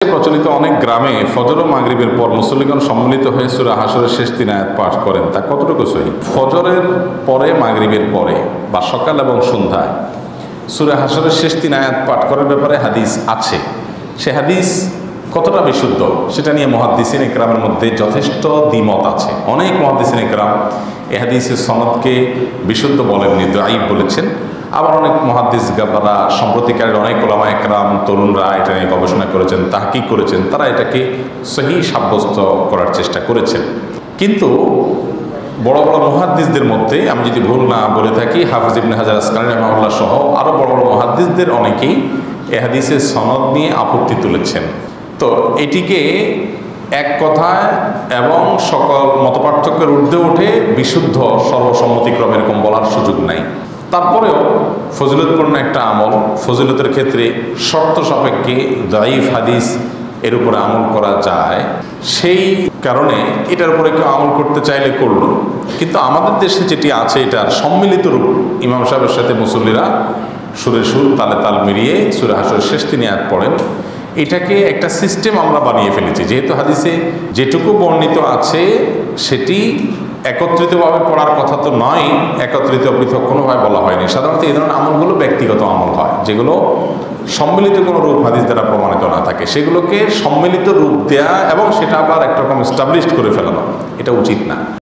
প্রচলিত অনেক গ্রামে ফজর ও মাগরিবের পর মুসল্লিগণ সম্মিলিত হয়ে সূরা হাশরের শেষ 3 আয়াত পাঠ করেন, তা কতটুকু সহিহ? ফজরের পরে, মাগরিবের পরে বা সকাল এবং সন্ধ্যায় সূরা হাশরের শেষ 3 আয়াত পাঠ করার ব্যাপারে হাদিস আছে। সে হাদিস কতটা বিশুদ্ধ সেটা নিয়ে মুহাদ্দিসিন ইকরামের মধ্যে যথেষ্ট দ্বিমত আছে। অনেক মুহাদ্দিসিন ইকরাম এ হাদিসের সনদকে বিশুদ্ধ বলেননি, দাঈফ বলেছেন। আবার অনেক মুহাদ্দিস গাবারা, সম্প্রতিকারের অনেক ওলামা একরাম, তরুণরা এটা নিয়ে গবেষণা করেছেন, তাহকিক করেছেন, তারা এটাকে সহিহ সাব্যস্ত করার চেষ্টা করেছেন। কিন্তু বড় বড় মুহাদ্দিসদের মধ্যে, আমি যদি ভুল না বলে থাকি, হাফিজ ইবনে হাজার আসকালানী রাহিমাহুল্লাহ সহ আরও বড় বড় মুহাদ্দিসদের অনেকেই এ হাদিসের সনদ নিয়ে আপত্তি তুলেছেন। তো এটিকে এক কথায় এবং সকল মতপার্থক্যের ঊর্ধ্বে উঠে বিশুদ্ধ সর্বসম্মতিক্রমে এরকম বলার সুযোগ নাই। তারপরেও ফজিলতপূর্ণ একটা আমল, ফজিলতের ক্ষেত্রে শর্ত সাপেক্ষে দাঈফ হাদিস এর উপরে আমল করা যায়, সেই কারণে এটার উপরে কেউ আমল করতে চাইলে করল। কিন্তু আমাদের দেশে যেটি আছে, এটার সম্মিলিত রূপ, ইমাম সাহেবের সাথে মুসল্লিরা সুরে সুর, তালে তাল মিলিয়ে সূরা হাশরের শেষ 3 আয়াত পড়েন, এটাকে একটা সিস্টেম আমরা বানিয়ে ফেলেছি। যেহেতু হাদিসে যেটুকু বর্ণিত আছে সেটি একত্রিতভাবে পড়ার কথা তো নয়, একত্রিত পৃথক কোনোভাবে বলা হয়নি। সাধারণত এই ধরনের আমলগুলো ব্যক্তিগত আমল হয়, যেগুলো সম্মিলিত কোনো রূপ হাদিস দ্বারা প্রমাণিত না থাকে, সেগুলোকে সম্মিলিত রূপ দেয়া এবং সেটা আবার একরকম এস্টাবলিশড করে ফেলানো, এটা উচিত না।